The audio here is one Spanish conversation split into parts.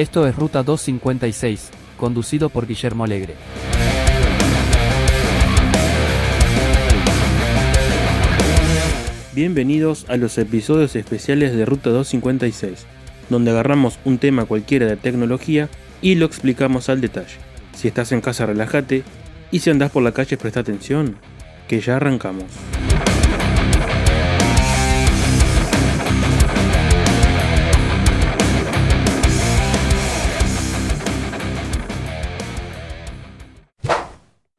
Esto es Ruta 256, conducido por Guillermo Alegre. Bienvenidos a los episodios especiales de Ruta 256, donde agarramos un tema cualquiera de tecnología y lo explicamos al detalle. Si estás en casa, relájate, y si andás por la calle, presta atención, que ya arrancamos.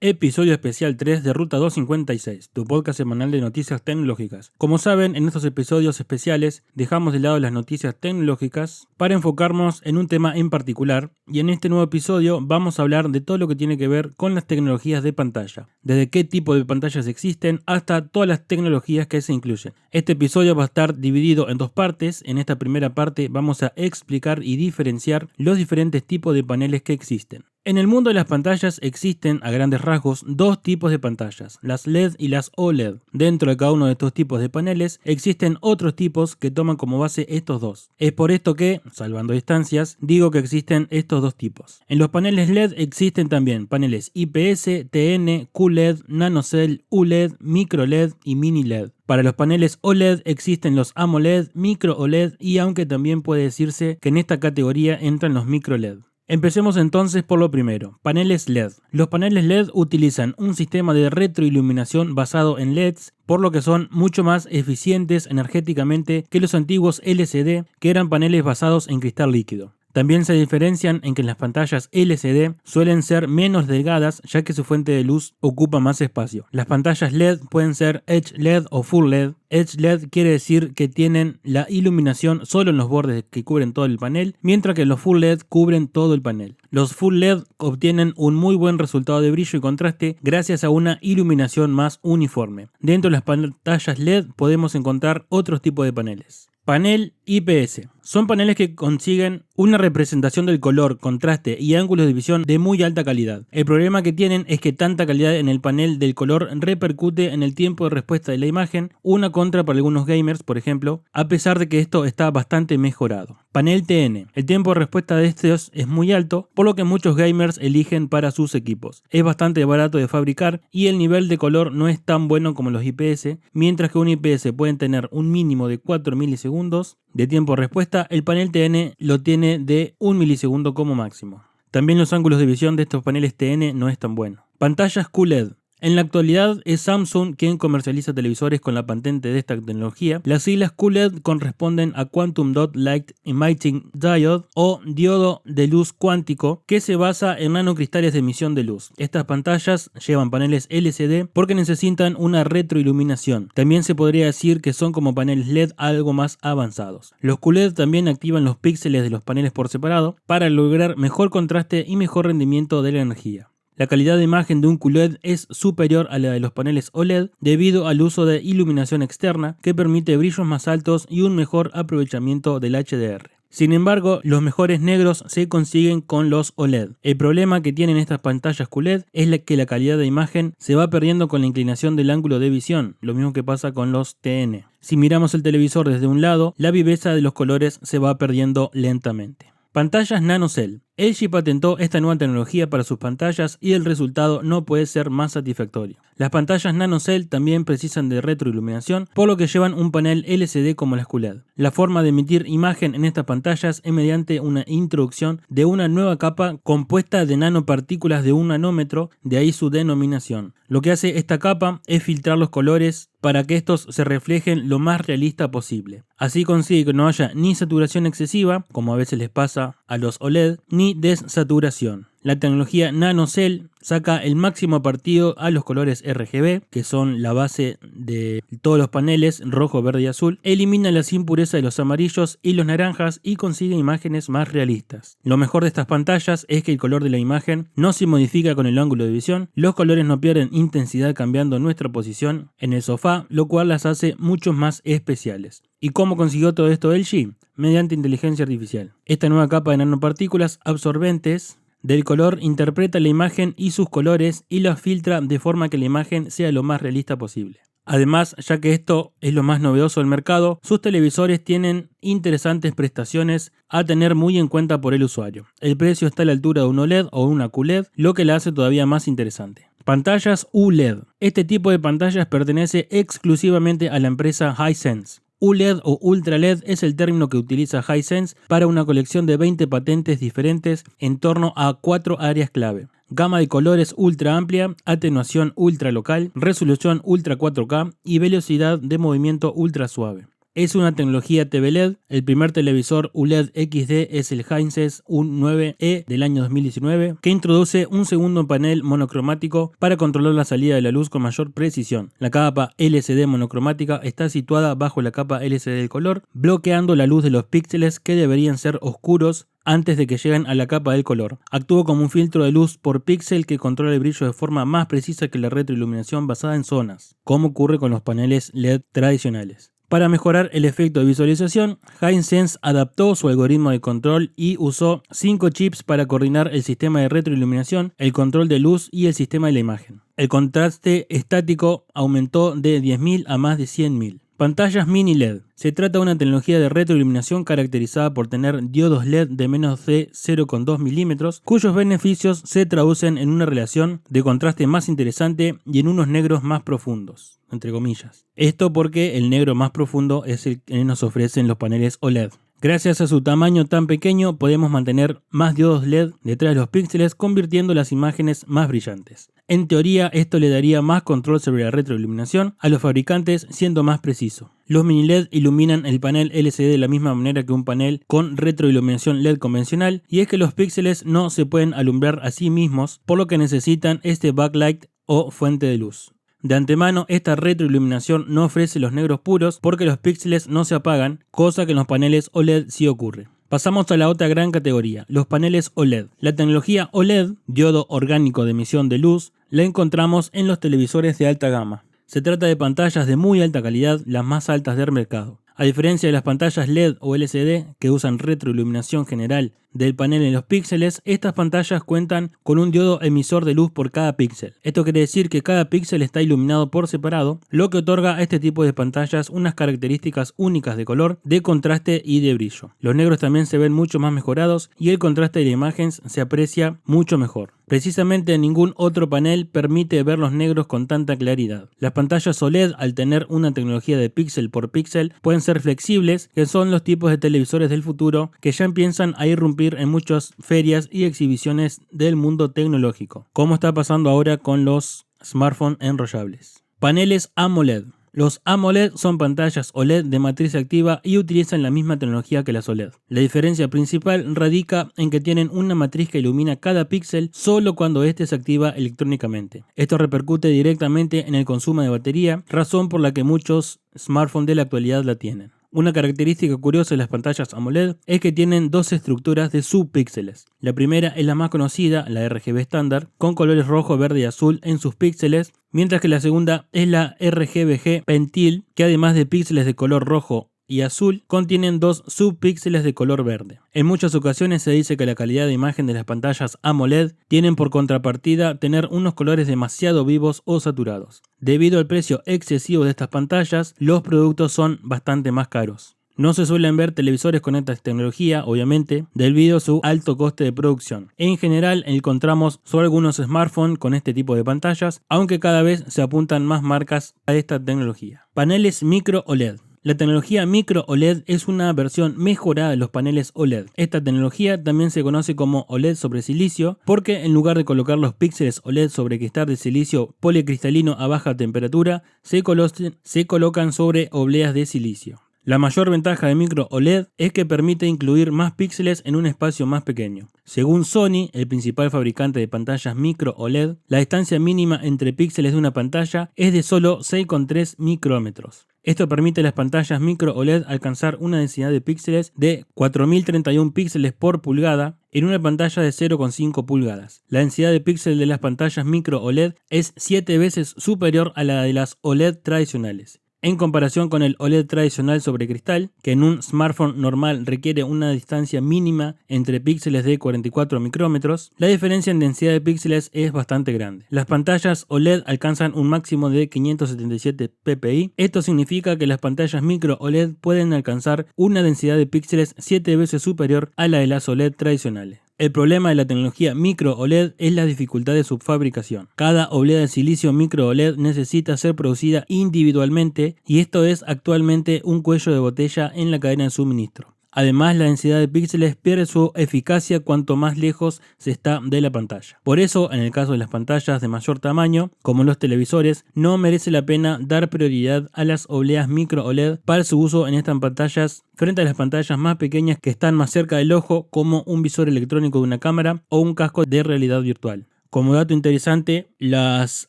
Episodio especial 3 de Ruta 256, tu podcast semanal de noticias tecnológicas. Como saben, en estos episodios especiales dejamos de lado las noticias tecnológicas para enfocarnos en un tema en particular, y en este nuevo episodio vamos a hablar de todo lo que tiene que ver con las tecnologías de pantalla, desde qué tipo de pantallas existen hasta todas las tecnologías que se incluyen. Este episodio va a estar dividido en dos partes. En esta primera parte vamos a explicar y diferenciar los diferentes tipos de paneles que existen. En el mundo de las pantallas existen, a grandes rasgos, dos tipos de pantallas, las LED y las OLED. Dentro de cada uno de estos tipos de paneles existen otros tipos que toman como base estos dos. Es por esto que, salvando distancias, digo que existen estos dos tipos. En los paneles LED existen también paneles IPS, TN, QLED, NanoCell, ULED, MicroLED y Mini LED. Para los paneles OLED existen los AMOLED, Micro OLED y aunque también puede decirse que en esta categoría entran los Micro LED. Empecemos entonces por lo primero, paneles LED. Los paneles LED utilizan un sistema de retroiluminación basado en LEDs, por lo que son mucho más eficientes energéticamente que los antiguos LCD, que eran paneles basados en cristal líquido. También se diferencian en que las pantallas LCD suelen ser menos delgadas, ya que su fuente de luz ocupa más espacio. Las pantallas LED pueden ser Edge LED o Full LED. Edge LED quiere decir que tienen la iluminación solo en los bordes que cubren todo el panel, mientras que los Full LED cubren todo el panel. Los Full LED obtienen un muy buen resultado de brillo y contraste gracias a una iluminación más uniforme. Dentro de las pantallas LED podemos encontrar otros tipos de paneles. Panel IPS. Son paneles que consiguen una representación del color, contraste y ángulos de visión de muy alta calidad. El problema que tienen es que tanta calidad en el panel del color repercute en el tiempo de respuesta de la imagen, una contra para algunos gamers, por ejemplo, a pesar de que esto está bastante mejorado. Panel TN. El tiempo de respuesta de estos es muy alto, por lo que muchos gamers eligen para sus equipos. Es bastante barato de fabricar y el nivel de color no es tan bueno como los IPS, mientras que un IPS pueden tener un mínimo de 4 milisegundos de tiempo de respuesta, el panel TN lo tiene de 1 milisegundo como máximo. También los ángulos de visión de estos paneles TN no es tan bueno. Pantallas QLED. En la actualidad es Samsung quien comercializa televisores con la patente de esta tecnología. Las siglas QLED corresponden a Quantum Dot Light Emitting Diode o diodo de luz cuántico, que se basa en nanocristales de emisión de luz. Estas pantallas llevan paneles LCD porque necesitan una retroiluminación. También se podría decir que son como paneles LED algo más avanzados. Los QLED también activan los píxeles de los paneles por separado para lograr mejor contraste y mejor rendimiento de la energía. La calidad de imagen de un QLED es superior a la de los paneles OLED debido al uso de iluminación externa que permite brillos más altos y un mejor aprovechamiento del HDR. Sin embargo, los mejores negros se consiguen con los OLED. El problema que tienen estas pantallas QLED es que la calidad de imagen se va perdiendo con la inclinación del ángulo de visión, lo mismo que pasa con los TN. Si miramos el televisor desde un lado, la viveza de los colores se va perdiendo lentamente. Pantallas NanoCell. LG patentó esta nueva tecnología para sus pantallas y el resultado no puede ser más satisfactorio. Las pantallas NanoCell también precisan de retroiluminación, por lo que llevan un panel LCD como las QLED. La forma de emitir imagen en estas pantallas es mediante una introducción de una nueva capa compuesta de nanopartículas de 1 nanómetro, de ahí su denominación. Lo que hace esta capa es filtrar los colores para que estos se reflejen lo más realista posible. Así consigue que no haya ni saturación excesiva, como a veces les pasa a los OLED, ni desaturación. La tecnología NanoCell saca el máximo partido a los colores RGB, que son la base de todos los paneles, rojo, verde y azul. Elimina las impurezas de los amarillos y los naranjas y consigue imágenes más realistas. Lo mejor de estas pantallas es que el color de la imagen no se modifica con el ángulo de visión. Los colores no pierden intensidad cambiando nuestra posición en el sofá, lo cual las hace mucho más especiales. ¿Y cómo consiguió todo esto LG? Mediante inteligencia artificial. Esta nueva capa de nanopartículas absorbentes del color interpreta la imagen y sus colores y los filtra de forma que la imagen sea lo más realista posible. Además, ya que esto es lo más novedoso del mercado, sus televisores tienen interesantes prestaciones a tener muy en cuenta por el usuario. El precio está a la altura de un OLED o una QLED, lo que la hace todavía más interesante. Pantallas ULED. Este tipo de pantallas pertenece exclusivamente a la empresa Hisense. ULED o Ultra LED es el término que utiliza Hisense para una colección de 20 patentes diferentes en torno a 4 áreas clave. Gama de colores ultra amplia, atenuación ultra local, resolución ultra 4K y velocidad de movimiento ultra suave. Es una tecnología TV LED. El primer televisor ULED XD es el Hisense U9E del año 2019, que introduce un segundo panel monocromático para controlar la salida de la luz con mayor precisión. La capa LCD monocromática está situada bajo la capa LCD del color, bloqueando la luz de los píxeles que deberían ser oscuros antes de que lleguen a la capa del color. Actúa como un filtro de luz por píxel que controla el brillo de forma más precisa que la retroiluminación basada en zonas, como ocurre con los paneles LED tradicionales. Para mejorar el efecto de visualización, Hisense adaptó su algoritmo de control y usó 5 chips para coordinar el sistema de retroiluminación, el control de luz y el sistema de la imagen. El contraste estático aumentó de 10.000 a más de 100.000. Pantallas mini LED. Se trata de una tecnología de retroiluminación caracterizada por tener diodos LED de menos de 0,2 milímetros, cuyos beneficios se traducen en una relación de contraste más interesante y en unos negros más profundos, entre comillas. Esto porque el negro más profundo es el que nos ofrecen los paneles OLED. Gracias a su tamaño tan pequeño podemos mantener más diodos LED detrás de los píxeles, convirtiendo las imágenes más brillantes. En teoría, esto le daría más control sobre la retroiluminación a los fabricantes, siendo más preciso. Los mini LED iluminan el panel LCD de la misma manera que un panel con retroiluminación LED convencional, y es que los píxeles no se pueden alumbrar a sí mismos, por lo que necesitan este backlight o fuente de luz. De antemano, esta retroiluminación no ofrece los negros puros porque los píxeles no se apagan, cosa que en los paneles OLED sí ocurre. Pasamos a la otra gran categoría, los paneles OLED. La tecnología OLED, diodo orgánico de emisión de luz, la encontramos en los televisores de alta gama. Se trata de pantallas de muy alta calidad, las más altas del mercado. A diferencia de las pantallas LED o LCD que usan retroiluminación general del panel en los píxeles, estas pantallas cuentan con un diodo emisor de luz por cada píxel. Esto quiere decir que cada píxel está iluminado por separado, lo que otorga a este tipo de pantallas unas características únicas de color, de contraste y de brillo. Los negros también se ven mucho más mejorados y el contraste de la imagen se aprecia mucho mejor. Precisamente ningún otro panel permite ver los negros con tanta claridad. Las pantallas OLED, al tener una tecnología de píxel por píxel, pueden ser flexibles, que son los tipos de televisores del futuro que ya empiezan a irrumpir en muchas ferias y exhibiciones del mundo tecnológico, como está pasando ahora con los smartphones enrollables. Paneles AMOLED. Los AMOLED son pantallas OLED de matriz activa y utilizan la misma tecnología que las OLED. La diferencia principal radica en que tienen una matriz que ilumina cada píxel solo cuando éste se activa electrónicamente. Esto repercute directamente en el consumo de batería, razón por la que muchos smartphones de la actualidad la tienen. Una característica curiosa de las pantallas AMOLED es que tienen dos estructuras de subpíxeles. La primera es la más conocida, la RGB estándar, con colores rojo, verde y azul en sus píxeles, mientras que la segunda es la RGBG Pentil, que además de píxeles de color rojo y azul, contienen dos subpíxeles de color verde. En muchas ocasiones se dice que la calidad de imagen de las pantallas AMOLED tienen por contrapartida tener unos colores demasiado vivos o saturados. Debido al precio excesivo de estas pantallas, los productos son bastante más caros. No se suelen ver televisores con esta tecnología, obviamente, debido a su alto coste de producción. En general, encontramos solo algunos smartphones con este tipo de pantallas, aunque cada vez se apuntan más marcas a esta tecnología. Paneles micro OLED. La tecnología micro OLED es una versión mejorada de los paneles OLED. Esta tecnología también se conoce como OLED sobre silicio porque en lugar de colocar los píxeles OLED sobre cristal de silicio policristalino a baja temperatura, se colocan sobre obleas de silicio. La mayor ventaja de micro OLED es que permite incluir más píxeles en un espacio más pequeño. Según Sony, el principal fabricante de pantallas micro OLED, la distancia mínima entre píxeles de una pantalla es de solo 6,3 micrómetros. Esto permite a las pantallas micro OLED alcanzar una densidad de píxeles de 4031 píxeles por pulgada en una pantalla de 0,5 pulgadas. La densidad de píxeles de las pantallas micro OLED es 7 veces superior a la de las OLED tradicionales. en comparación con el OLED tradicional sobre cristal, que en un smartphone normal requiere una distancia mínima entre píxeles de 44 micrómetros. La diferencia en densidad de píxeles es bastante grande. Las pantallas OLED alcanzan un máximo de 577 ppi. Esto significa que las pantallas micro OLED pueden alcanzar una densidad de píxeles 7 veces superior a la de las OLED tradicionales. El problema de la tecnología micro OLED es la dificultad de su fabricación. Cada oblea de silicio micro OLED necesita ser producida individualmente y esto es actualmente un cuello de botella en la cadena de suministro. Además, la densidad de píxeles pierde su eficacia cuanto más lejos se está de la pantalla. Por eso, en el caso de las pantallas de mayor tamaño, como los televisores, no merece la pena dar prioridad a las obleas micro OLED para su uso en estas pantallas frente a las pantallas más pequeñas que están más cerca del ojo, como un visor electrónico de una cámara o un casco de realidad virtual. Como dato interesante, las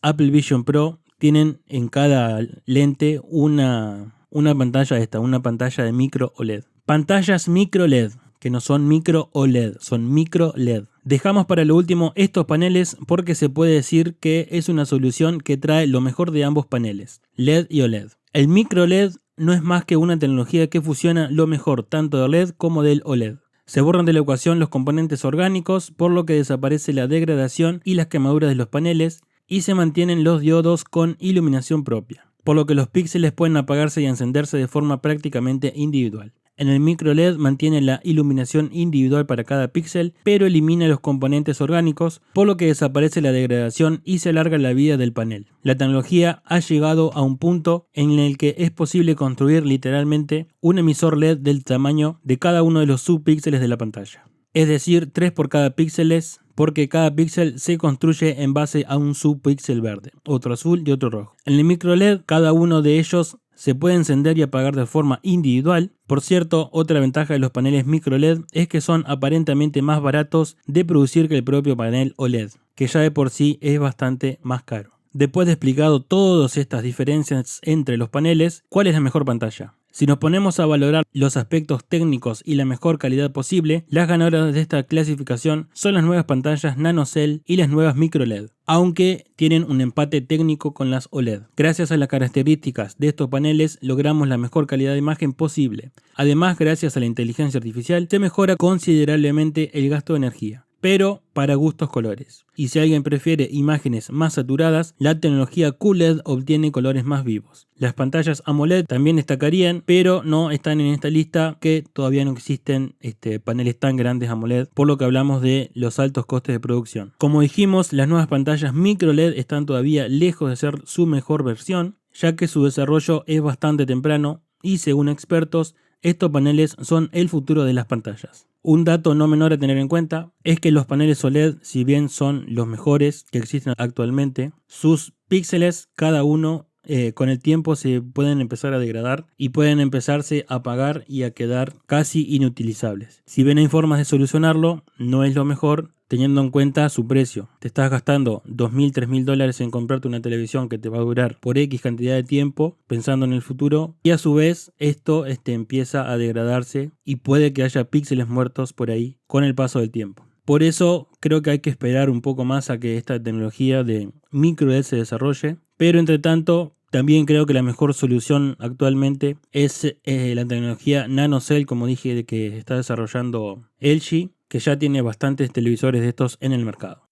Apple Vision Pro tienen en cada lente una pantalla una pantalla de micro OLED. Pantallas micro LED, que no son micro OLED, son micro LED. Dejamos para lo último estos paneles porque se puede decir que es una solución que trae lo mejor de ambos paneles, LED y OLED. El micro LED no es más que una tecnología que fusiona lo mejor tanto del LED como del OLED. Se borran de la ecuación los componentes orgánicos, por lo que desaparece la degradación y las quemaduras de los paneles y se mantienen los diodos con iluminación propia, por lo que los píxeles pueden apagarse y encenderse de forma prácticamente individual. En el micro LED mantiene la iluminación individual para cada píxel, pero elimina los componentes orgánicos, por lo que desaparece la degradación y se alarga la vida del panel. La tecnología ha llegado a un punto en el que es posible construir literalmente un emisor LED del tamaño de cada uno de los subpíxeles de la pantalla. Es decir, 3 por cada píxel, porque cada píxel se construye en base a un subpíxel verde, otro azul y otro rojo. En el micro LED, cada uno de ellos se puede encender y apagar de forma individual. Por cierto, otra ventaja de los paneles micro LED es que son aparentemente más baratos de producir que el propio panel OLED, que ya de por sí es bastante más caro. Después de explicado todas estas diferencias entre los paneles, ¿cuál es la mejor pantalla? Si nos ponemos a valorar los aspectos técnicos y la mejor calidad posible, las ganadoras de esta clasificación son las nuevas pantallas NanoCell y las nuevas micro LED, aunque tienen un empate técnico con las OLED. Gracias a las características de estos paneles logramos la mejor calidad de imagen posible. Además, gracias a la inteligencia artificial se mejora considerablemente el gasto de energía, pero para gustos colores. Y si alguien prefiere imágenes más saturadas, la tecnología QLED obtiene colores más vivos. Las pantallas AMOLED también destacarían, pero no están en esta lista, que todavía no existen paneles tan grandes AMOLED, por lo que hablamos de los altos costes de producción. Como dijimos, las nuevas pantallas micro LED están todavía lejos de ser su mejor versión, ya que su desarrollo es bastante temprano y según expertos, estos paneles son el futuro de las pantallas. Un dato no menor a tener en cuenta es que los paneles OLED, si bien son los mejores que existen actualmente, sus píxeles cada uno con el tiempo se pueden empezar a degradar y pueden empezarse a apagar y a quedar casi inutilizables. Si bien hay formas de solucionarlo, no es lo mejor teniendo en cuenta su precio. Te estás gastando $2.000, $3.000 en comprarte una televisión que te va a durar por X cantidad de tiempo, pensando en el futuro, y a su vez esto empieza a degradarse y puede que haya píxeles muertos por ahí con el paso del tiempo. Por eso creo que hay que esperar un poco más a que esta tecnología de micro LED se desarrolle, pero entre tanto también creo que la mejor solución actualmente es la tecnología NanoCell, como dije, de que está desarrollando LG, que ya tiene bastantes televisores de estos en el mercado.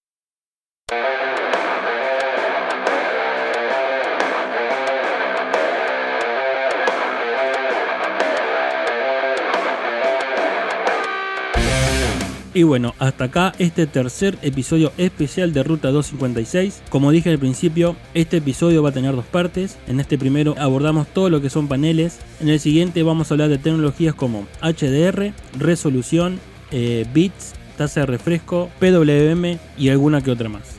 Y bueno, hasta acá este tercer episodio especial de Ruta 256. Como dije al principio, este episodio va a tener dos partes. En este primero abordamos todo lo que son paneles. En el siguiente vamos a hablar de tecnologías como HDR, resolución, bits, tasa de refresco, PWM y alguna que otra más.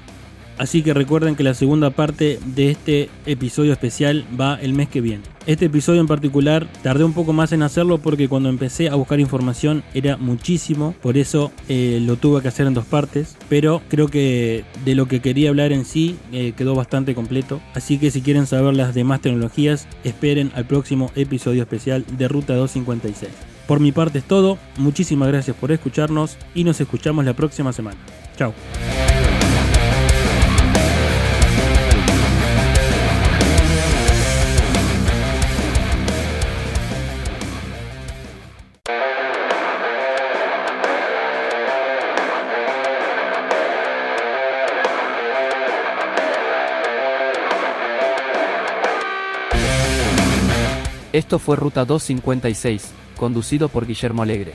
Así que recuerden que la segunda parte de este episodio especial va el mes que viene. Este episodio en particular tardé un poco más en hacerlo porque cuando empecé a buscar información era muchísimo, por eso lo tuve que hacer en dos partes, pero creo que de lo que quería hablar en sí quedó bastante completo, así que si quieren saber las demás tecnologías, esperen al próximo episodio especial de Ruta 256. Por mi parte es todo, muchísimas gracias por escucharnos y nos escuchamos la próxima semana. Chao. Esto fue Ruta 256, conducido por Guillermo Alegre.